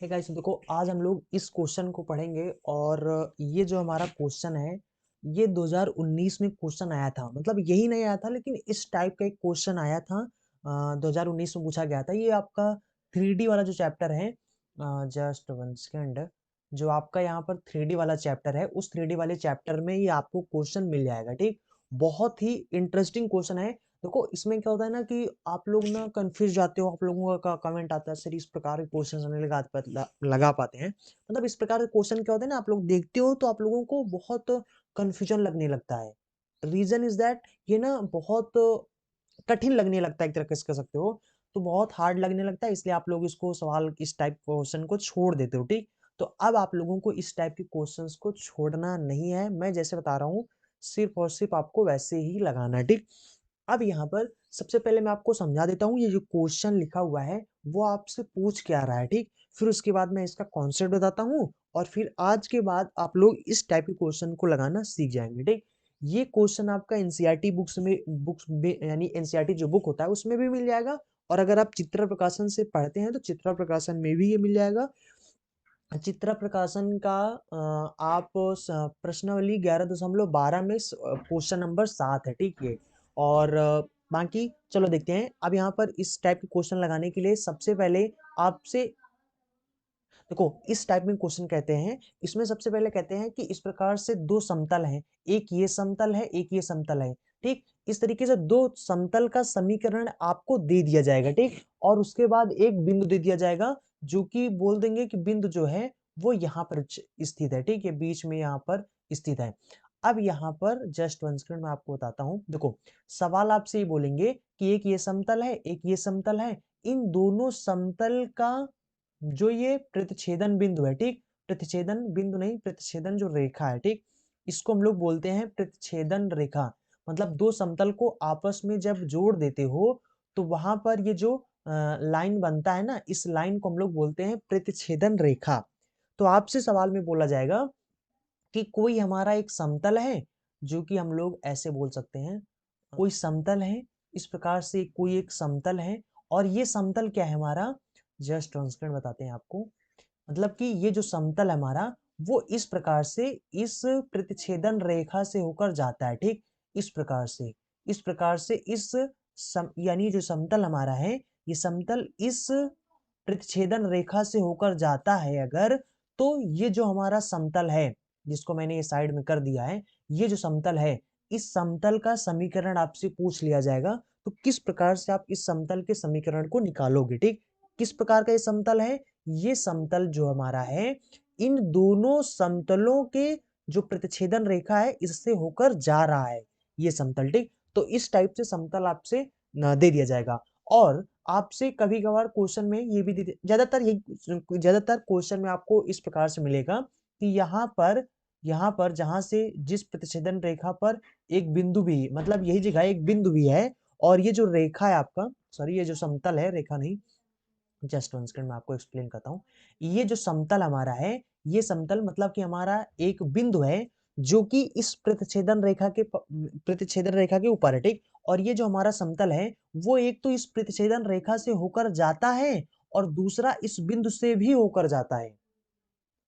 है गाइस, देखो आज हम लोग इस क्वेश्चन को पढ़ेंगे। और ये जो हमारा क्वेश्चन है ये 2019 में क्वेश्चन आया था। मतलब यही नहीं आया था लेकिन इस टाइप का एक क्वेश्चन आया था। 2019 में पूछा गया था। ये आपका 3D वाला जो चैप्टर है, जस्ट वन सेकेंड, जो आपका यहाँ पर 3D वाला चैप्टर है उस 3D वाले चैप्टर में ये आपको क्वेश्चन मिल जाएगा। ठीक, बहुत ही इंटरेस्टिंग क्वेश्चन है। देखो इसमें क्या होता है ना कि आप लोग ना कंफ्यूज जाते हो। आप लोगों का कमेंट आता है सर इस प्रकार के क्वेश्चन नहीं लगा पाते हैं। मतलब इस प्रकार के क्वेश्चन क्या होते हैं ना, आप लोग देखते हो तो आप लोगों को बहुत कंफ्यूजन लगने लगता है। रीजन इज दैट ये ना बहुत कठिन लगने लगता है, एक तरह से कह सकते हो। तो बहुत हार्ड लगने लगता है, इसलिए आप लोग इसको सवाल इस टाइप क्वेश्चन को छोड़ देते हो। ठीक, तो अब आप लोगों को इस टाइप के क्वेश्चंस को छोड़ना नहीं है। मैं जैसे बता रहा हूँ सिर्फ और सिर्फ आपको वैसे ही लगाना है। ठीक, अब यहाँ पर सबसे पहले मैं आपको समझा देता हूँ ये जो क्वेश्चन लिखा हुआ है वो आपसे पूछ क्या रहा है। ठीक, फिर उसके बाद मैं इसका कॉन्सेप्ट बताता हूँ और फिर आज के बाद आप लोग इस टाइप के क्वेश्चन को लगाना सीख जाएंगे। ठीक, ये क्वेश्चन आपका एनसीईआरटी बुक्स में यानी एनसीईआरटी जो बुक होता है उसमें भी मिल जाएगा। और अगर आप चित्रा प्रकाशन से पढ़ते हैं तो चित्रा प्रकाशन में भी ये मिल जाएगा। चित्रा प्रकाशन का आप प्रश्नावली 11.12 में क्वेश्चन नंबर 7 है। ठीक है, और बाकी चलो देखते हैं। अब यहाँ पर इस टाइप के क्वेश्चन लगाने के लिए सबसे पहले आपसे देखो इस टाइप में क्वेश्चन कहते हैं, इसमें सबसे पहले कहते हैं कि इस प्रकार से दो समतल हैं, एक ये समतल है एक ये समतल है। ठीक, इस तरीके से दो समतल का समीकरण आपको दे दिया जाएगा। ठीक, और उसके बाद एक बिंदु दे दिया जाएगा जो कि बोल देंगे कि बिंदु जो है वो यहाँ पर स्थित है। ठीक है, बीच में यहाँ पर स्थित है। अब यहाँ पर जस्ट वन सेकंड मैं आपको बताता हूँ। देखो सवाल आपसे ये बोलेंगे कि एक ये समतल है एक ये समतल है, इन दोनों समतल का जो ये प्रतिच्छेदन बिंदु है। ठीक, प्रतिच्छेदन बिंदु नहीं, प्रतिच्छेदन जो रेखा है। ठीक, इसको हम लोग बोलते हैं प्रतिच्छेदन रेखा। मतलब दो समतल को आपस में जब जोड़ देते हो तो वहां पर ये जो लाइन बनता है ना, इस लाइन को हम लोग बोलते हैं प्रतिच्छेदन रेखा। तो आपसे सवाल में बोला जाएगा कि कोई हमारा एक समतल है, जो कि हम लोग ऐसे बोल सकते हैं कोई समतल है, इस प्रकार से कोई एक समतल है। और ये समतल क्या है हमारा, जस्ट ट्रांसपेरेंट बताते हैं आपको। मतलब कि ये जो समतल है हमारा वो इस प्रकार से इस प्रतिच्छेदन रेखा से होकर जाता है। ठीक, इस प्रकार से इस यानी जो समतल हमारा है ये समतल इस प्रतिच्छेदन रेखा से होकर जाता है अगर, तो ये जो हमारा समतल है जिसको मैंने ये साइड में कर दिया है, ये जो समतल है इस समतल का समीकरण आपसे पूछ लिया जाएगा। तो किस प्रकार से आप इस समतल के समीकरण को निकालोगे। ठीक, किस प्रकार का ये समतल है, ये समतल जो हमारा है इन दोनों समतलों के जो प्रतिच्छेदन रेखा है इससे होकर जा रहा है ये समतल। ठीक, तो इस टाइप से समतल आपसे दे दिया जाएगा। और आपसे कभी कभार क्वेश्चन में ये भी ज्यादातर क्वेश्चन में आपको इस प्रकार से मिलेगा कि यहाँ पर जहां से जिस प्रतिच्छेदन रेखा पर एक बिंदु भी, मतलब यही जगह एक बिंदु भी है, और ये जो रेखा है आपका, सॉरी ये जो समतल है, रेखा नहीं, जस्ट वन सेकंड मैं आपको एक्सप्लेन करता हूँ। ये जो समतल हमारा है, ये समतल मतलब कि हमारा एक बिंदु है जो कि इस प्रतिच्छेदन रेखा के ऊपर है। ठीक, और ये जो हमारा समतल है वो एक तो इस प्रतिच्छेदन रेखा से होकर जाता है और दूसरा इस बिंदु से भी होकर जाता है।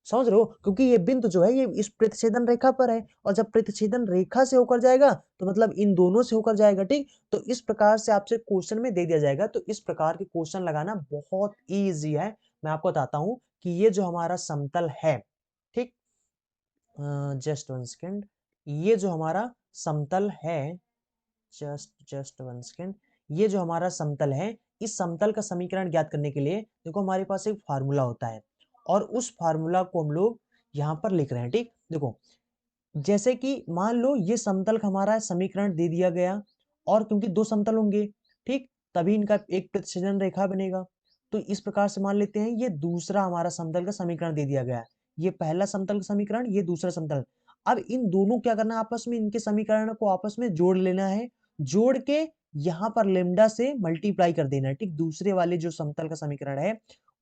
समझ रहे हो, क्योंकि ये बिंदु जो है ये इस प्रतिच्छेदन रेखा पर है, और जब प्रतिच्छेदन रेखा से होकर जाएगा तो मतलब इन दोनों से होकर जाएगा। ठीक, तो इस प्रकार से आपसे क्वेश्चन में दे दिया जाएगा। तो इस प्रकार के क्वेश्चन लगाना बहुत इजी है। मैं आपको बताता हूं कि ये जो हमारा समतल है, ठीक, जस्ट वन सेकेंड, ये जो हमारा समतल है, जस्ट वन सेकेंड, ये जो हमारा समतल है, इस समतल का समीकरण ज्ञात करने के लिए देखो हमारे पास एक फार्मूला होता है और उस फार्मूला को हम लोग यहाँ पर लिख रहे हैं। ठीक, देखो जैसे कि मान लो ये समतल का हमारा समीकरण दे दिया गया, और क्योंकि दो समतल होंगे, ठीक, तभी इनका एक प्रतिच्छेदन रेखा बनेगा। तो इस प्रकार से मान लेते हैं ये दूसरा हमारा समतल का समीकरण दे दिया गया है, ये पहला समतल का समीकरण, ये दूसरा समतल। अब इन दोनों क्या करना है, आपस में इनके समीकरण को आपस में जोड़ लेना है। जोड़ के यहाँ पर लेमडा से मल्टीप्लाई कर देना है। ठीक, दूसरे वाले जो समतल का समीकरण है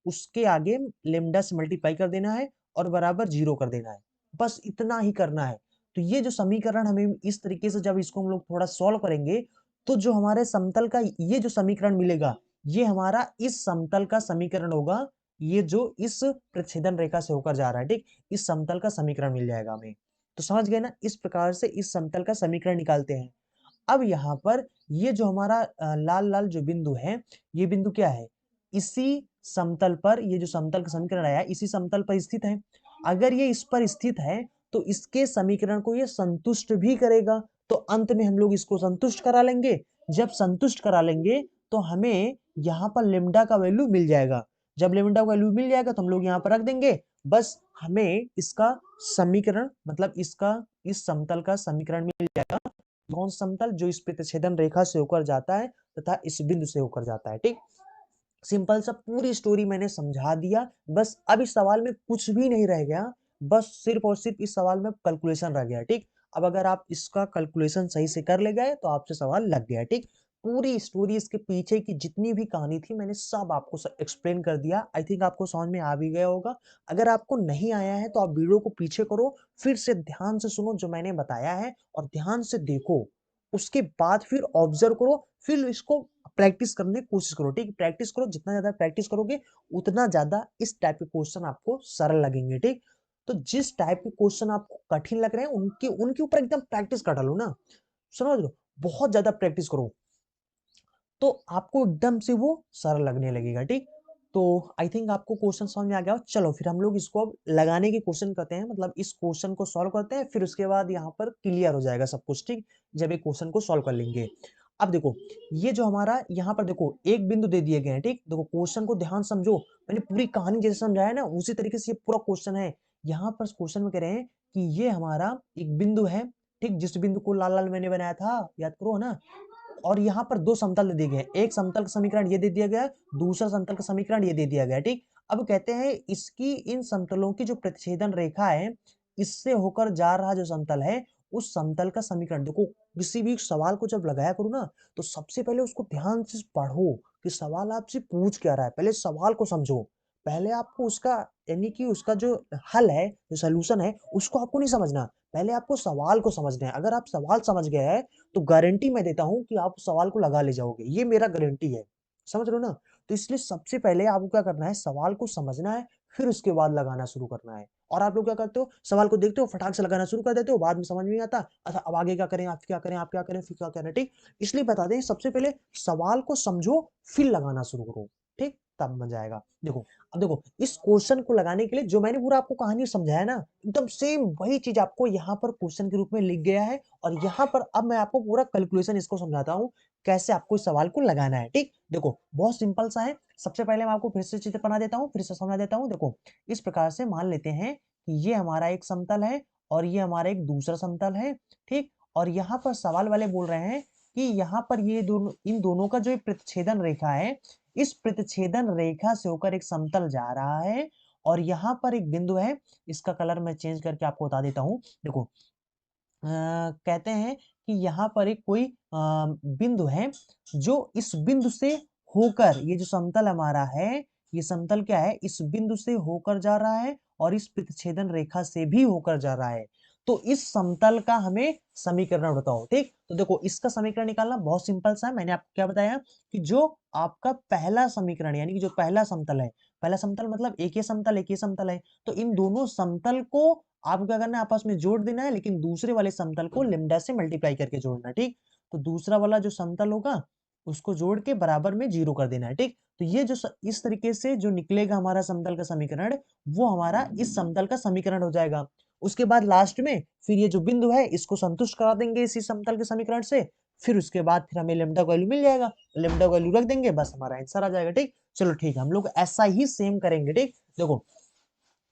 उसके आगे लेमडा से मल्टीप्लाई कर देना है और बराबर 0 कर देना है। बस इतना ही करना है। तो ये जो समीकरण हमें इस तरीके से जब इसको हम लोग थोड़ा सॉल्व करेंगे तो जो हमारे समतल का ये जो समीकरण मिलेगा ये हमारा इस समतल का समीकरण होगा ये जो इस प्रतिच्छेदन रेखा से होकर जा रहा है, ठीक, इस समतल का समीकरण मिल जाएगा हमें। तो समझ गए ना, इस प्रकार से इस समतल का समीकरण निकालते हैं। अब यहाँ पर ये जो हमारा लाल लाल जो बिंदु है, ये बिंदु क्या है, इसी समतल पर, ये जो समतल का समीकरण आया इसी समतल पर स्थित है। अगर ये इस पर स्थित है तो इसके समीकरण को ये संतुष्ट भी करेगा। तो अंत में हम लोग इसको संतुष्ट करा लेंगे। जब संतुष्ट करा लेंगे तो हमें यहाँ पर लेमडा का वैल्यू मिल जाएगा। जब लेमडा का वैल्यू मिल जाएगा तो हम लोग यहाँ पर रख देंगे। बस हमें इसका समीकरण, मतलब इसका इस समतल का समीकरण मिल जाएगा। कौन समतल, जो इस प्रतिच्छेदन रेखा से होकर जाता है तथा इस बिंदु से होकर जाता है, ठीक। सिंपल सा पूरी स्टोरी मैंने समझा दिया। बस अब इस सवाल में कुछ भी नहीं रह गया, बस सिर्फ और सिर्फ इस सवाल में कैलकुलेशन रह गया, ठीक। अब अगर आप इसका कैलकुलेशन सही से कर ले गए तो आपसे सवाल लग गया, ठीक। पूरी स्टोरी, इसके पीछे की जितनी भी कहानी थी मैंने सब आपको एक्सप्लेन कर दिया। आई थिंक आपको समझ में आ भी गया होगा। अगर आपको नहीं आया है तो आप वीडियो को पीछे करो, फिर से ध्यान से सुनो जो मैंने बताया है और ध्यान से देखो। उसके बाद फिर ऑब्जर्व करो, फिर इसको प्रैक्टिस करने की कोशिश करो, ठीक। प्रैक्टिस करो, जितना ज्यादा प्रैक्टिस करोगे उतना ज्यादा इस टाइप के क्वेश्चन आपको सरल लगेंगे, ठीक। तो जिस टाइप के क्वेश्चन आपको कठिन लग रहे हैं उनके उनके ऊपर एकदम प्रैक्टिस कर डालो ना, समझ लो, बहुत ज्यादा प्रैक्टिस करो तो आपको एकदम से वो सरल लगने लगेगा, ठीक। तो आई थिंक आपको क्वेश्चन समझ में आ गया। चलो फिर हम लोग इसको अब लगाने की क्वेश्चन करते हैं, मतलब इस क्वेश्चन को सॉल्व करते हैं, फिर उसके बाद यहाँ पर क्लियर हो जाएगा सब कुछ, ठीक, जब एक क्वेश्चन को सॉल्व कर लेंगे। अब देखो, ये जो हमारा यहाँ पर देखो एक बिंदु दे दिए गए हैं, ठीक। देखो क्वेश्चन को ध्यान समझो, मैंने पूरी कहानी जैसे समझाया ना उसी तरीके से ये पूरा क्वेश्चन है। यहाँ पर क्वेश्चन में कह रहे हैं कि ये हमारा एक बिंदु है, ठीक, जिस बिंदु को लाल लाल मैंने बनाया था, याद करो ना। और यहाँ पर दो समतल दे दिए गए, एक समतल का समीकरण ये दे दिया गया, दूसरा समतल का समीकरण ये दे दिया गया, ठीक। अब कहते हैं इसकी इन समतलों की जो प्रतिच्छेदन रेखा है, इससे होकर जा रहा जो समतल है, उस समतल का समीकरण। देखो किसी भी सवाल को जब लगाया करो ना तो सबसे पहले उसको ध्यान से पढ़ो कि सवाल आपसे पूछ क्या रहा है, पहले सवाल को समझो। पहले आपको उसका, यानी कि उसका जो हल है, जो सोल्यूशन है, उसको आपको नहीं समझना, पहले आपको सवाल को समझना है। अगर आप सवाल समझ गए हैं तो गारंटी मैं देता हूं कि आप सवाल को लगा ले जाओगे, ये मेरा गारंटी है, समझ रहे हो ना। तो इसलिए सबसे पहले आपको क्या करना है, सवाल को समझना है, फिर उसके बाद लगाना शुरू करना है। और आप लोग क्या करते हो, सवाल को देखते हो फटाक से लगाना शुरू कर देते हो, बाद में समझ में नहीं आता, अच्छा अब आगे क्या करें, आप क्या करें, आप क्या करें, फिर क्या करें, ठीक। इसलिए बता दें, सबसे पहले सवाल को समझो, फिर लगाना शुरू करो, ठीक, तब मजा आएगा। देखो अब देखो, इस क्वेश्चन को लगाने के लिए जो मैंने पूरा आपको कहानी समझाया ना, एकदम सेम वही चीज आपको यहाँ पर क्वेश्चन के रूप में लिख गया है। और यहाँ पर अब मैं आपको पूरा कैलकुलेशन इसको समझाता हूँ, कैसे आपको इस सवाल को लगाना है, ठीक। देखो बहुत सिंपल सा है। सबसे पहले मैं आपको फिर से चित्र बना देता हूँ, फिर से समझा देता हूँ। देखो इस प्रकार से मान लेते हैं कि ये हमारा एक समतल है और ये हमारा एक दूसरा समतल है, ठीक। और यहाँ पर सवाल वाले बोल रहे हैं कि यहाँ पर ये दोनों, इन दोनों का जो प्रतिच्छेदन रेखा है, इस प्रतिच्छेदन रेखा से होकर एक समतल जा रहा है और यहाँ पर एक बिंदु है। इसका कलर मैं चेंज करके आपको बता देता हूँ। देखो कहते हैं कि यहाँ पर एक कोई बिंदु है, जो इस बिंदु से होकर, ये जो समतल हमारा है, ये समतल क्या है, इस बिंदु से होकर जा रहा है और इस प्रतिच्छेदन रेखा से भी होकर जा रहा है। तो इस समतल का हमें समीकरण बताओ, ठीक। तो देखो इसका समीकरण निकालना बहुत सिंपल सा है। मैंने आपको क्या बताया कि जो आपका पहला समीकरण, यानी कि जो पहला समतल है, पहला समतल मतलब एक ही समतल, एक ही समतल है, तो इन दोनों समतल को आपको क्या करना है, आपस में जोड़ देना है, लेकिन दूसरे वाले समतल को लेमडा से मल्टीप्लाई करके जोड़ना है, ठीक। तो दूसरा वाला जो समतल होगा उसको जोड़ के बराबर में 0 कर देना है, ठीक। तो ये जो इस तरीके से जो निकलेगा हमारा समतल का समीकरण, वो हमारा इस समतल का समीकरण हो जाएगा। उसके बाद लास्ट में फिर ये जो बिंदु है इसको संतुष्ट करा देंगे इसी समतल के समीकरण से, फिर उसके बाद फिर हमें लेमडा वैल्यू मिल जाएगा, लेमडा वैल्यू रख देंगे, बस हमारा आंसर आ जाएगा, ठीक। चलो ठीक है, हम लोग ऐसा ही सेम करेंगे, ठीक। देखो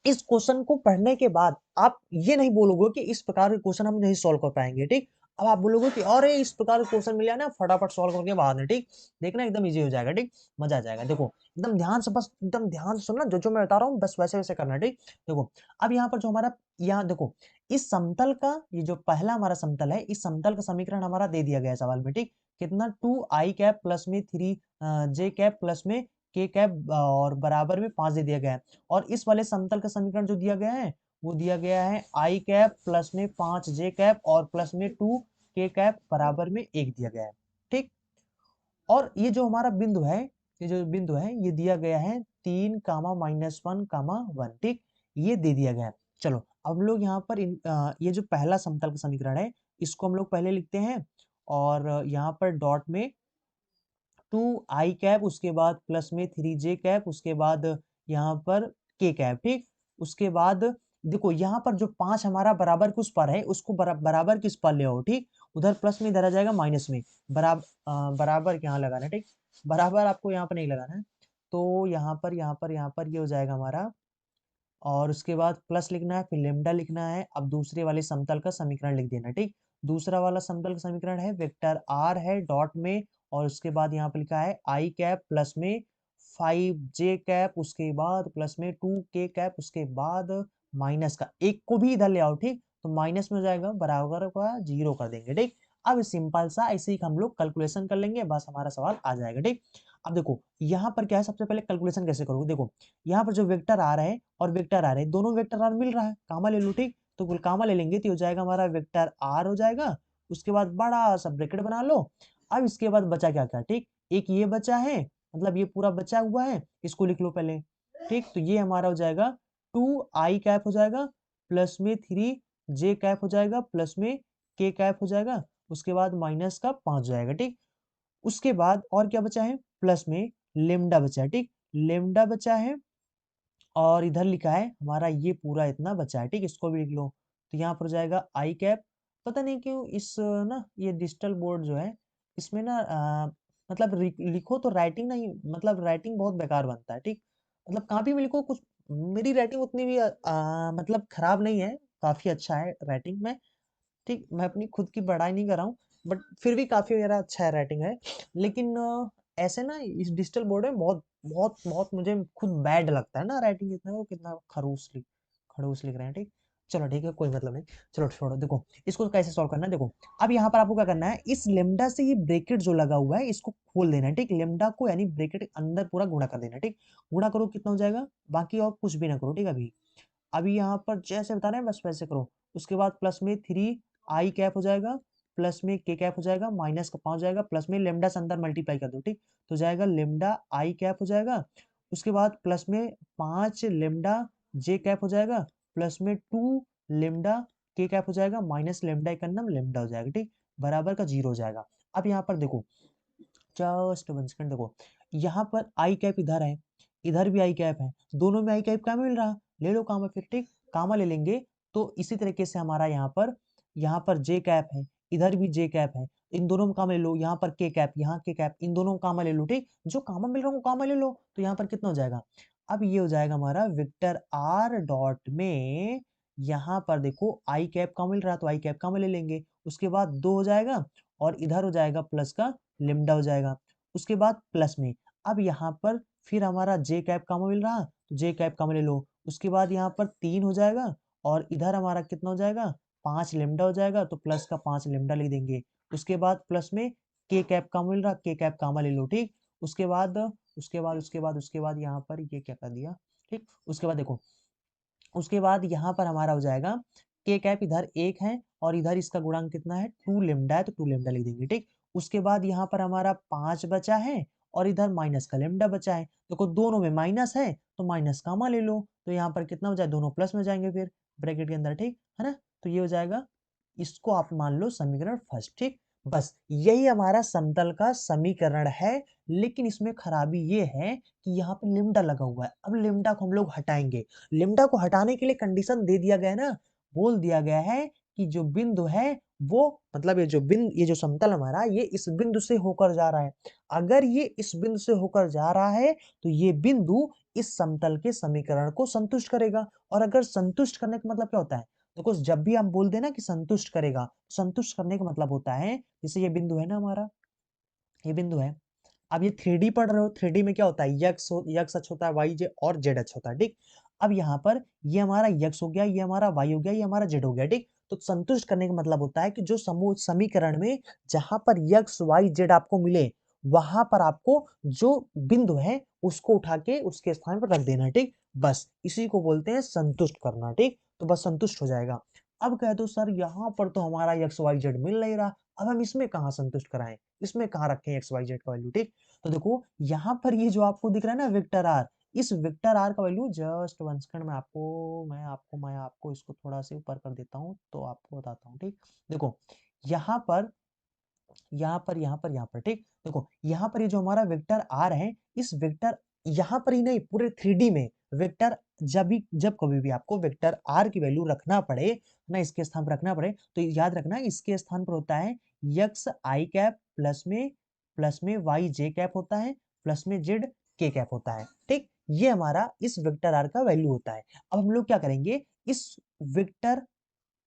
इस क्वेश्चन को पढ़ने के बाद आप ये नहीं बोलोगे कि इस प्रकार के क्वेश्चन हम नहीं सॉल्व कर पाएंगे, ठीक। अब आप बोलोगे कि अरे इस प्रकार के क्वेश्चन मिल जाए ना, फटाफट सॉल्व करके बाद में, ठीक। देखना एकदम इजी हो जाएगा, ठीक, मजा आ जाएगा। देखो एकदम ध्यान से, बस एकदम ध्यान से सुनना, जो जो मैं बता रहा हूँ बस वैसे वैसे करना, ठीक। देखो अब यहाँ पर जो हमारा, यहाँ देखो इस समतल का, ये जो पहला हमारा समतल है, इस समतल का समीकरण हमारा दे दिया गया है सवाल में, ठीक। कितना, 2i कैप प्लस में 3j कैप प्लस में k कैप और बराबर में 5 दे दिया गया है। और इस वाले समतल का समीकरण जो दिया गया है, वो दिया गया है i कैप प्लस में 5j कैप और प्लस में 2k कैप बराबर में 1 दिया गया है, ठीक। और ये जो हमारा बिंदु है, ये जो बिंदु है ये दिया गया है 3 कामा -1 कामा 1, ठीक, ये दे दिया गया है। चलो अब लोग यहाँ पर ये जो पहला समतल का समीकरण है इसको हम लोग पहले लिखते हैं और यहाँ पर डॉट में 2i कैप, उसके बाद प्लस में 3j कैप, उसके बाद यहाँ पर k कैप, ठीक। उसके बाद देखो यहाँ पर जो 5 हमारा बराबर किस पर है उसको बराबर किस पर ले आओ, ठीक। उधर प्लस में इधर आ जाएगा माइनस में, बराबर यहाँ लगाना है, ठीक। बराबर आपको यहाँ पर नहीं लगाना है, तो यहाँ पर ये हो जाएगा हमारा, और उसके बाद प्लस लिखना है, फिर लेमडा लिखना है। अब दूसरे वाले समतल का समीकरण लिख देना, ठीक। दूसरा वाला समतल का समीकरण है वेक्टर आर है डॉट में, और उसके बाद यहाँ पे लिखा है आई कैप प्लस में 5j कैप, उसके बाद प्लस में 2k कैप, उसके बाद माइनस का एक को भी इधर ले आओ, ठीक। तो माइनस में हो जाएगा, बराबर का 0 कर देंगे, ठीक। अब सिंपल सा ऐसे ही हम लोग कैलकुलेशन कर लेंगे, बस हमारा सवाल आ जाएगा, ठीक। अब देखो यहाँ पर क्या है, सबसे पहले कैलकुलेशन कैसे करोगे, देखो यहाँ पर जो वेक्टर आ रहा है और वेक्टर आ रहे हैं, दोनों वेक्टर आर मिल रहा है, कामा ले लो, ठीक। तो कुल कामा ले लेंगे तो हो जाएगा हमारा वेक्टर आर हो जाएगा। उसके बाद बड़ा सा ब्रैकेट बना लो। अब इसके बाद बचा क्या क्या, ठीक, एक ये बचा है, मतलब ये पूरा बचा हुआ है, इसको लिख लो पहले, ठीक। तो ये हमारा हो जाएगा 2i कैप हो जाएगा, प्लस में 3j कैप हो जाएगा, प्लस में k कैप हो जाएगा, उसके बाद माइनस का 5 जाएगा, ठीक। उसके बाद और क्या बचा है, प्लस में लेमडा बचा है, ठीक, लेमडा बचा है, और इधर लिखा है हमारा ये पूरा इतना बचा है, ठीक, इसको भी लिख लो। तो यहाँ पर हो जाएगा आई कैप। पता नहीं क्यों इस ना ये डिजिटल बोर्ड जो है इसमें ना मतलब लिखो तो राइटिंग नहीं, मतलब राइटिंग बहुत बेकार बनता है, ठीक। मतलब कॉपी में लिखो कुछ, मेरी राइटिंग उतनी भी मतलब खराब नहीं है, काफी अच्छा है राइटिंग में, ठीक। मैं अपनी खुद की बड़ाई नहीं कर रहा हूँ, बट फिर भी काफी मेरा अच्छा राइटिंग है। लेकिन ऐसे ना इस डिजिटल बोर्ड में बहुत बहुत बहुत मुझे खुद बैड लगता है ना राइटिंग, इतना वो कितना खड़ूस लिख रहे हैं, ठीक। चलो ठीक है, कोई मतलब नहीं, चलो छोड़ो। देखो इसको कैसे सॉल्व करना है, देखो अब यहाँ पर आपको क्या करना है, इस लेमडा से ये ब्रैकेट जो लगा हुआ है इसको खोल देना है, ठीक। लेमडा को यानी ब्रैकेट के अंदर पूरा गुणा कर देना, ठीक। गुणा करो कितना हो जाएगा, बाकी और कुछ भी ना करो, ठीक। अभी अभी यहाँ पर जैसे बता रहे हैं बस वैसे करो। उसके बाद प्लस में 3i कैप हो जाएगा, प्लस में k कैप हो जाएगा, माइनस का 5 जाएगा, प्लस में लेमडा से अंदर मल्टीप्लाई कर दो, ठीक। तो जाएगा लेमडा आई कैप हो जाएगा। उसके बाद प्लस में 5 लेमडा j कैप हो जाएगा, प्लस में 2 लेमडा k कैप हो जाएगा, माइनस लेमडा का नाम लेमडा हो जाएगा, ठीक। बराबर का 0 हो जाएगा। अब यहाँ पर देखो जस्ट 1 सेकंड, देखो यहाँ पर आई कैप इधर है, इधर भी आई कैप है, दोनों में आई कैप क्या मिल रहा, ले लो कामा, फिर ठीक कामा ले लेंगे। तो इसी तरीके से हमारा यहाँ पर जे कैप है, इधर भी जे कैप है, इन दोनों में कामा ले लो, यहाँ पर के कैप, यहाँ के कैप, इन दोनों में कामा ले लो, ठीक। जो कामा मिल रहा है कामा ले लो। तो यहाँ पर कितना हो जाएगा, अब ये हो जाएगा हमारा विक्टर आर डॉट में, यहाँ पर देखो आई कैप का मिल रहा है तो आई कैप का ले लेंगे। उसके बाद 2 हो जाएगा, और इधर हो जाएगा प्लस का लेमडा हो जाएगा। उसके बाद प्लस में अब यहाँ पर फिर हमारा जे कैप का मिल रहा तो जे कैप का ले लो। उसके बाद यहाँ पर 3 हो जाएगा, और इधर हमारा कितना हो जाएगा 5 लेमडा हो जाएगा, तो प्लस का 5 लेमडा लिख देंगे। उसके बाद प्लस में के कैप का मिल रहा, के कैप कामा ले लो, ठीक। उसके बाद यहाँ पर ये क्या कर दिया, ठीक। उसके बाद देखो उसके बाद यहाँ पर हमारा हो जाएगा के कैप, इधर 1 है और इधर इसका गुणांक कितना है 2 लेमडा है, तो 2 लेमडा लिख देंगे, ठीक। उसके बाद यहाँ पर हमारा 5 बचा है, और इधर माइनस का लेमडा बचा है। देखो दोनों में माइनस है तो माइनस कामा ले लो, तो यहाँ पर कितना हो जाए, दोनों प्लस में जाएंगे फिर ब्रैकेट के अंदर, ठीक है ना। तो ये हो जाएगा, इसको आप मान लो समीकरण फर्स्ट, ठीक। बस यही हमारा समतल का समीकरण है। लेकिन इसमें खराबी ये है कि यहाँ पे लेमडा लगा हुआ है। अब लेमडा को हम लोग हटाएंगे। लेमडा को हटाने के लिए कंडीशन दे दिया गया है ना, बोल दिया गया है कि जो बिंदु है वो, मतलब ये जो समतल हमारा ये इस बिंदु से होकर जा रहा है। अगर ये इस बिंदु से होकर जा रहा है तो ये बिंदु इस समतल के समीकरण को संतुष्ट करेगा। और अगर संतुष्ट करने का मतलब क्या होता है, देखो जब भी हम बोलते हैं ना कि संतुष्ट करेगा, संतुष्ट करने का मतलब होता है, जैसे ये बिंदु है ना हमारा, ये बिंदु है। अब ये 3D पढ़ रहे हो, 3D में क्या होता है, यक्स अक्ष होता है, वाई जे और जेड अक्ष होता है, ठीक। अब यहाँ पर ये हमारा यक्स हो गया, ये हमारा वाई हो गया, ये हमारा जेड हो गया, ठीक। तो संतुष्ट करने का मतलब होता है कि जो समूह समीकरण में जहां पर यक्स वाई जेड आपको मिले, वहां पर आपको जो बिंदु है उसको उठा के उसके स्थान पर रख देना, ठीक। बस इसी को बोलते हैं संतुष्ट करना, ठीक। तो बस संतुष्ट हो जाएगा। अब कह दो सर यहाँ पर तो हमारा यक्स वाई जेड मिल नहीं रहा, अब हम इसमें कहाँ संतुष्ट कराएं, इसमें कहाँ रखें एक्स वाई जेड का वैल्यू, ठीक। तो देखो यहाँ पर ये जो आपको दिख रहा है ना वेक्टर आर, इस वेक्टर आर का वैल्यू जस्ट वन सेकंड में मैं आपको इसको थोड़ा से ऊपर कर देता हूँ तो आपको बताता हूँ, ठीक। देखो यहाँ पर यहाँ पर ठीक। देखो यहाँ पर ये जो हमारा वेक्टर आर है, इस वेक्टर यहाँ पर ही नहीं पूरे 3D में वेक्टर जब कभी भी आपको वेक्टर आर की वैल्यू रखना पड़े ना, इसके स्थान पर रखना पड़े तो याद रखना इसके स्थान पर होता है यक्स आई कैप प्लस में वाई जे कैप होता है प्लस में जेड के कैप होता है, ठीक। ये हमारा इस वेक्टर आर का वैल्यू होता है। अब हम लोग क्या करेंगे, इस वेक्टर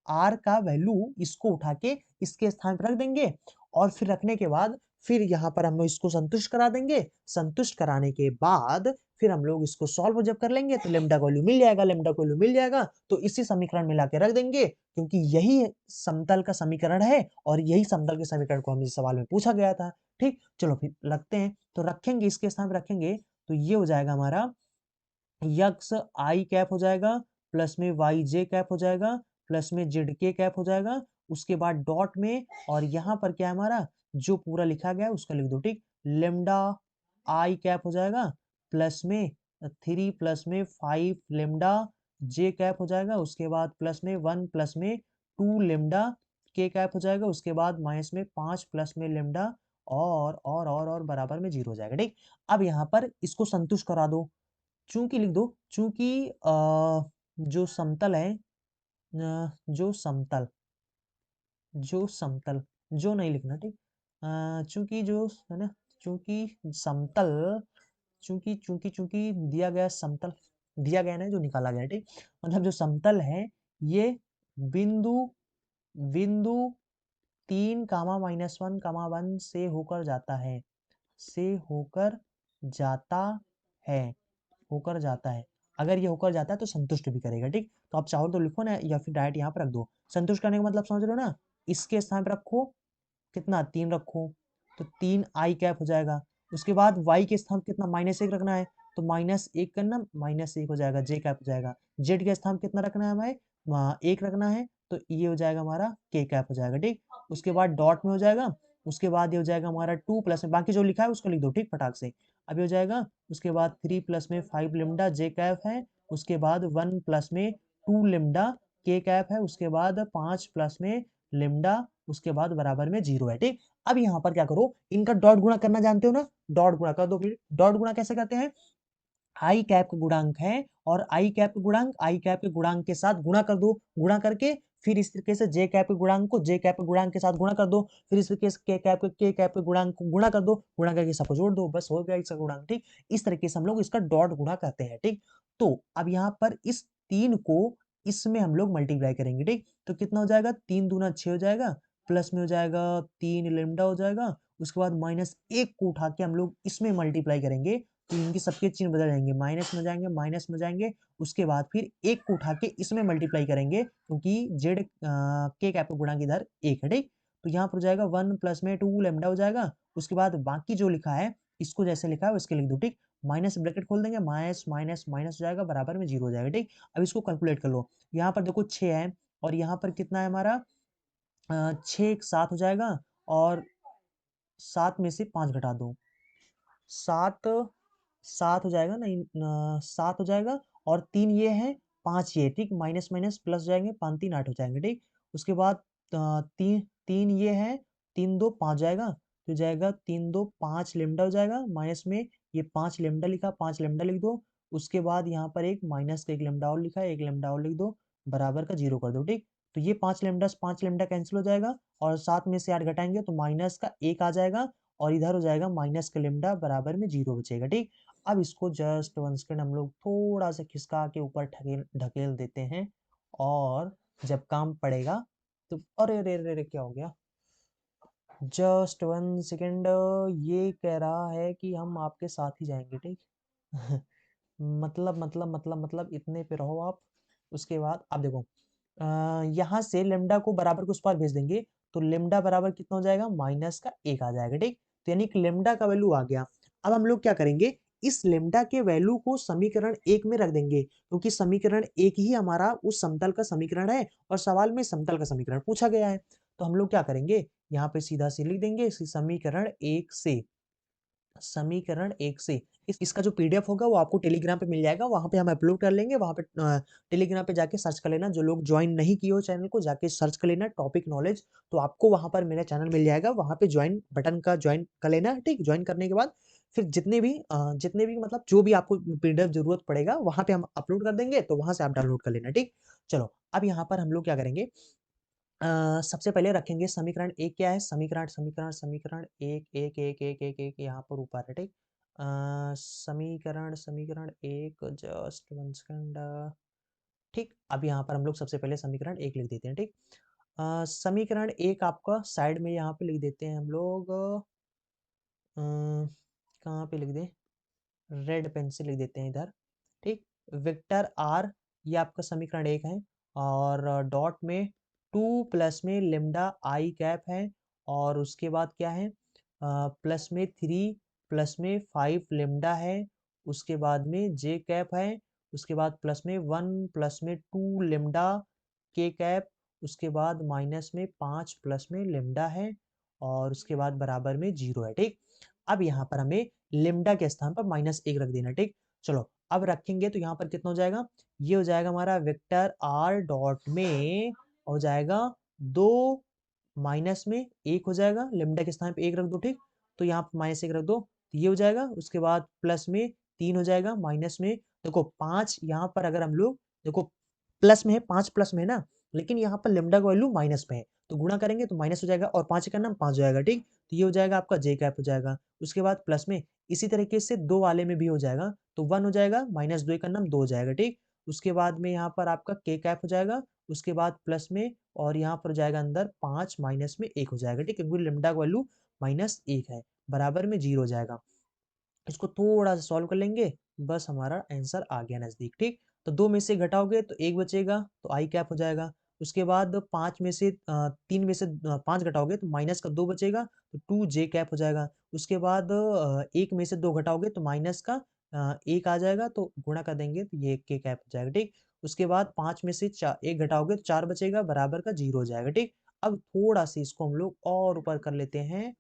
आर का वैल्यू इसको उठा के इसके स्थान पर रख देंगे और फिर रखने के बाद फिर यहाँ पर हम इसको संतुष्ट करा देंगे। संतुष्ट कराने के बाद फिर हम लोग इसको सॉल्व जब कर लेंगे तो लेमडा का वैल्यू मिल जाएगा, लेमडा का वैल्यू मिल जाएगा तो इसी समीकरण में लाके रख देंगे, क्योंकि यही समतल का समीकरण है और यही समतल के समीकरण को हमें सवाल में पूछा गया था, ठीक। चलो फिर रखते हैं, तो रखेंगे इसके स्थान पर रखेंगे तो ये हो जाएगा हमारा यक्स आई कैप हो जाएगा प्लस में वाई जे कैप हो जाएगा प्लस में जेड के कैप हो जाएगा, उसके बाद डॉट में और यहाँ पर क्या है हमारा जो पूरा लिखा गया है उसका लिख दो, ठीक। लेमडा आई कैप हो जाएगा प्लस में 3 प्लस में 5 लेमडा जे कैप हो जाएगा, उसके बाद प्लस में 1 प्लस में 2 लेमडा के कैप हो जाएगा, उसके बाद माइनस में 5 प्लस में लेमडा और बराबर में 0 हो जाएगा, ठीक। अब यहाँ पर इसको संतुष्ट करा दो, चूंकि लिख दो, चूंकि जो समतल है, जो समतल जो समतल जो नहीं लिखना, ठीक। चूंकि जो है ना, चूंकि समतल चूंकि चूंकि चूंकि दिया गया समतल दिया गया ना जो निकाला गया, ठीक। मतलब जो समतल है ये बिंदु बिंदु 3 कामा -1 से होकर जाता है, से जाता है होकर जाता है। अगर ये होकर जाता है तो संतुष्ट भी करेगा, ठीक। तो आप चाहो तो लिखो ना या फिर डायरेक्ट यहाँ पर रख दो। संतुष्ट करने का मतलब समझ रहे हो ना, इसके स्थान पर रखो कितना 3 रखो तो 3 आई कैप हो जाएगा, उसके बाद वाई के स्थान कितना -1 रखना है तो -1 करना -1 हो जाएगा, जे कैप हो जाएगा। जेड के स्थान कितना रखना है हमें 1 रखना है तो ये हो जाएगा हमारा के कैप हो जाएगा, ठीक। उसके बाद डॉट में हो जाएगा, उसके बाद ये हो जाएगा हमारा 2 प्लस में बाकी जो लिखा है उसको लिख दो, ठीक फटाक से। अभी हो जाएगा उसके बाद 3 प्लस में 5 लेमडा जे कैप है, उसके बाद 1 प्लस में 2 लेमडा के कैप है, उसके बाद 5 प्लस में लेमडा, उसके बाद बराबर में 0 है, ठीक। अब यहाँ पर क्या करो, इनका डॉट गुणा करना जानते हो ना, डॉट गुणा कर दो। फिर डॉट गुणा कैसे करते हैं, आई कैप का गुणांक है और आई कैप के गुणांक आई कैप के गुणांक के साथ गुणा कर दो, गुणा करके फिर इस तरीके से जे कैप के गुणांक को जे कैप के गुणांक के साथ गुणा कर दो, फिर इस तरीके से के कैप के गुणांक को गुणा कर दो, गुणा करके सबको जोड़ दो, बस हो गया इसका गुणांक, ठीक। इस तरीके से हम लोग इसका डॉट गुणा करते हैं, ठीक। तो अब यहाँ पर इस 3 को इसमें हम लोग मल्टीप्लाई करेंगे, ठीक। तो कितना हो जाएगा 3 दूना 6 हो जाएगा, प्लस में हो जाएगा 3 लेमडा हो जाएगा, उसके बाद -1 को उठा के हम लोग इसमें मल्टीप्लाई करेंगे तो इनके सबके चिन्ह बदल जाएंगे, माइनस में जाएंगे, उसके बाद फिर 1 को उठा के इसमें मल्टीप्लाई करेंगे क्योंकि जेड के कैप का गुणांक इधर 1 है, ठीक। तो यहाँ पर हो जाएगा 1 प्लस में 2 लेमडा हो जाएगा, उसके बाद बाकी जो लिखा है इसको जैसे लिखा है उसके लिख दो, ठीक। माइनस ब्रैकेट खोल देंगे, माइनस माइनस माइनस हो जाएगा बराबर में 0 हो जाएगा, ठीक। अब इसको कैलकुलेट कर लो, यहाँ पर देखो 6 है और यहाँ पर कितना है हमारा 6 7 हो जाएगा और 7 में से 5 घटा दो, 7 7 हो जाएगा, नहीं 7 हो जाएगा और 3 ये है 5 ये, ठीक। माइनस माइनस प्लस जाएंगे, 5 3 8 हो जाएंगे, ठीक। उसके बाद 3 ये है, 3 2 5 जाएगा तो जाएगा 3 2 5 लेमडा हो जाएगा, माइनस में ये 5 लेमडा लिखा, 5 लेमडा लिख दो, उसके बाद यहाँ पर एक माइनस का 1 लेमडा और लिखा है, 1 लेमडा और लिख दो, बराबर का 0 कर दो, ठीक। तो ये 5 लेमडा कैंसिल हो जाएगा और 7 में से 8 घटाएंगे तो माइनस का 1 आ जाएगा और इधर हो जाएगा माइनस का लेमडा बराबर में 0 बचेगा, ठीक। अब इसको जस्ट वन सेकेंड हम लोग थोड़ा सा खिसका के ऊपर ढकेल देते हैं और जब काम पड़ेगा तो अरे रे रे रे क्या हो गया, जस्ट वन सेकेंड, ये कह रहा है कि हम आपके साथ ही जाएंगे, ठीक। मतलब इतने पे रहो आप। उसके बाद अब देखो यहाँ से लेमडा को बराबर को उस पार भेज देंगे तो लेमडा बराबर कितना हो जाएगा माइनस का 1 आ जाएगा, ठीक। तो यानी कि लेमडा का वैल्यू आ गया। अब हम लोग क्या करेंगे, इस लेमडा के वैल्यू को समीकरण 1 में रख देंगे क्योंकि समीकरण 1 ही हमारा उस समतल का समीकरण है और सवाल में समतल का समीकरण पूछा गया है। तो हम लोग क्या करेंगे, यहाँ पे सीधा से लिख देंगे समीकरण 1 से समीकरण 1 से इसका जो पीडीएफ होगा वो आपको टेलीग्राम पे मिल जाएगा, वहाँ पे हम अपलोड कर लेंगे, वहाँ पे टेलीग्राम पे जाके सर्च कर लेना, जो लोग ज्वाइन नहीं किए हो चैनल को जाके सर्च कर लेना टॉपिक नॉलेज, तो आपको वहाँ पर मेरा चैनल मिल जाएगा, वहाँ पे ज्वाइन बटन का ज्वाइन कर लेना, ठीक। ज्वाइन करने के बाद फिर जितने भी मतलब जो भी आपको पीडीएफ जरूरत पड़ेगा वहाँ पे हम अपलोड कर देंगे, तो वहाँ से आप डाउनलोड कर लेना, ठीक। चलो अब यहाँ पर हम लोग क्या करेंगे, सबसे पहले रखेंगे समीकरण एक क्या है, समीकरण एक एक एक एक एक एक यहाँ पर ऊपर है, ठीक। समीकरण समीकरण एक, जस्ट वन सेकंड, ठीक। अब यहाँ पर हम लोग सबसे पहले समीकरण एक लिख देते हैं, ठीक। समीकरण एक आपका साइड में यहाँ पे लिख देते हैं हम लोग, कहाँ पे लिख दें, रेड पेन से लिख देते हैं इधर, ठीक। वेक्टर आर, ये आपका समीकरण एक है, और डॉट में 2 प्लस में लेमडा आई कैप है, और उसके बाद क्या है, प्लस में 3 प्लस में 5 लेमडा है, उसके बाद में जे कैप है, उसके बाद प्लस में 1 प्लस में 2 लेमडा के कैप, उसके बाद माइनस में 5 प्लस में लेमडा है, और उसके बाद बराबर में 0 है, ठीक। अब यहाँ पर हमें लेमडा के स्थान पर -1 रख देना, ठीक। चलो अब रखेंगे तो यहाँ पर कितना हो जाएगा, ये हो जाएगा हमारा वेक्टर आर डॉट में हो जाएगा 2 माइनस में 1 हो जाएगा, लेमडा के स्थान पे 1 रख दो, ठीक। तो यहाँ पर -1 रख दो, तो ये हो जाएगा, उसके बाद प्लस में 3 हो जाएगा, माइनस में देखो 5, यहाँ पर अगर हम लोग देखो प्लस में है, 5 प्लस में है ना, लेकिन यहाँ पर लेमडा का वैल्यू माइनस में है, तो गुणा करेंगे तो माइनस हो जाएगा, और 5 का नाम 5 हो जाएगा, ठीक। तो ये हो जाएगा आपका जे कैप हो जाएगा, उसके बाद प्लस में इसी तरीके से 2 वाले में भी हो जाएगा, तो 1 हो जाएगा, माइनस 2 का नाम 2 हो जाएगा, ठीक। उसके बाद में यहाँ पर आपका के कैप हो जाएगा, उसके बाद प्लस में, और यहाँ पर जाएगा अंदर 5 माइनस में 1 हो जाएगा, ठीक है, क्योंकि लेमडा का वैल्यू -1 है, बराबर में 0 हो जाएगा। इसको थोड़ा सा सॉल्व कर लेंगे, बस हमारा आंसर आ गया नजदीक, ठीक। तो 2 में से घटाओगे तो 1 बचेगा, तो आई कैप हो जाएगा। उसके बाद 5 में से 3 में से 5 घटाओगे तो माइनस का 2 बचेगा, तो 2 जे कैप हो जाएगा। उसके बाद 1 में से 2 घटाओगे तो माइनस का 1 आ जाएगा, तो गुणा कर देंगे तो ये के कैप हो जाएगा, ठीक। उसके बाद 5 में से 1 घटाओगे तो 4 बचेगा, बराबर का 0 हो जाएगा, ठीक। अब थोड़ा सा इसको हम लोग और ऊपर कर लेते हैं,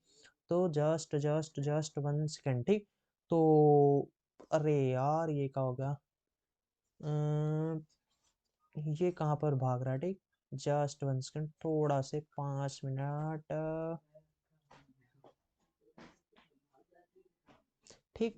तो just just just one second, ठीक। तो अरे यार ये क्या हो गया, ये कहाँ पर भाग रहा है, ठीक। जस्ट वन सेकेंड, थोड़ा से 5 मिनट, ठीक।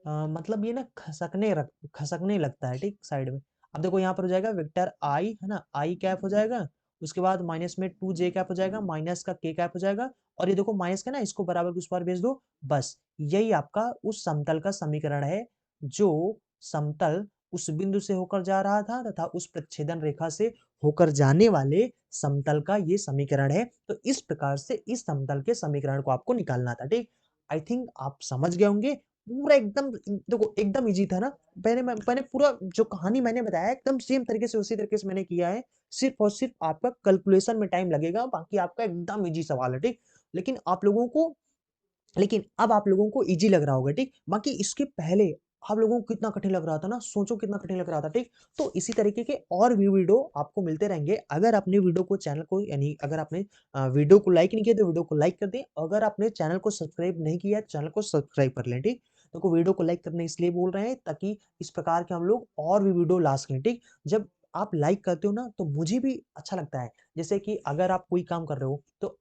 मतलब ये ना खसकने लगता है, ठीक, साइड में। अब देखो यहाँ पर हो जाएगा वेक्टर आई है ना, आई कैप हो जाएगा, उसके बाद माइनस में 2 जे कैप हो जाएगा, माइनस का के कैप हो जाएगा, और ये देखो माइनस का ना इसको बराबर के उस पार भेज दो, बस यही आपका उस समतल का समीकरण है, जो समतल उस बिंदु से होकर जा रहा था तथा उस प्रच्छेदन रेखा से होकर जाने वाले समतल का ये समीकरण है। तो इस प्रकार से इस समतल के समीकरण को आपको निकालना था, ठीक। आई थिंक आप समझ गए होंगे, पूरा एकदम देखो एकदम इजी था ना। मैंने पूरा जो कहानी मैंने बताया एकदम सेम तरीके से उसी तरीके से मैंने किया है, सिर्फ और सिर्फ आपका कैलकुलेशन में टाइम लगेगा, बाकी आपका एकदम इजी सवाल है, ठीक। लेकिन आप लोगों को लेकिन अब आप लोगों को इजी लग रहा होगा, ठीक। बाकी इसके पहले आप लोगों को कितना कठिन लग रहा था ना, सोचो कितना कठिन लग रहा था, ठीक। तो इसी तरीके के और भी वीडियो आपको मिलते रहेंगे। अगर आपने वीडियो को चैनल को यानी अगर आपने वीडियो को लाइक नहीं किया तो वीडियो को लाइक कर दें, अगर आपने चैनल को सब्सक्राइब नहीं किया चैनल को सब्सक्राइब कर लें, ठीक। तो वीडियो को लाइक करने इसलिए बोल रहे हैं ताकि इस प्रकार के हम लोग और भी वीडियो ला सकें, ठीक। जब आप लाइक करते हो ना तो मुझे भी अच्छा लगता है, जैसे कि अगर आप कोई काम कर रहे हो तो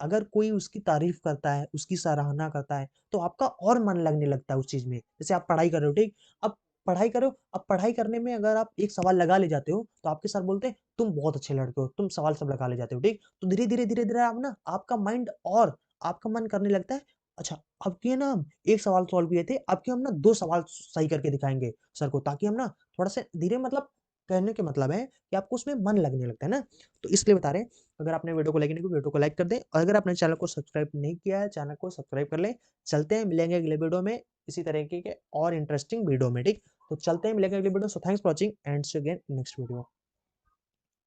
अगर कोई उसकी तारीफ करता है, उसकी सराहना करता है, तो आपका और मन लगने लगता है उस चीज़ में। जैसे आप पढ़ाई कर रहे हो, ठीक? अब पढ़ाई कर रहे हो, अब पढ़ाई करने में अगर आप एक सवाल लगा ले जाते हो, तो आपके सर बोलते हैं, "तुम बहुत अच्छे लड़के हो, तुम सवाल सब लगा ले जाते हो।" ठीक? तो धीरे-धीरे, धीरे-धीरे आप ना आपका माइंड और आपका मन करने लगता है, "अच्छा, अब के ना हम 1 सवाल सॉल्व किए थे, अब के हम ना 2 सवाल सही करके दिखाएँगे सर को, ताकि हम ना थोड़ा-सा धीरे मतलब कहने का मतलब है कि आपको उसमें मन लगने लगता है ना। तो इसलिए बता रहे हैं अगर आपने वीडियो को लाइक नहीं किया वीडियो को लाइक कर दें और अगर आपने चैनल को सब्सक्राइब नहीं किया है चैनल को सब्सक्राइब कर लें। चलते हैं मिलेंगे अगले वीडियो में इसी तरीके के और इंटरेस्टिंग वीडियो में, ठीक। तो चलते हैं मिलेंगे अगले video. So thanks for watching and see you again next video.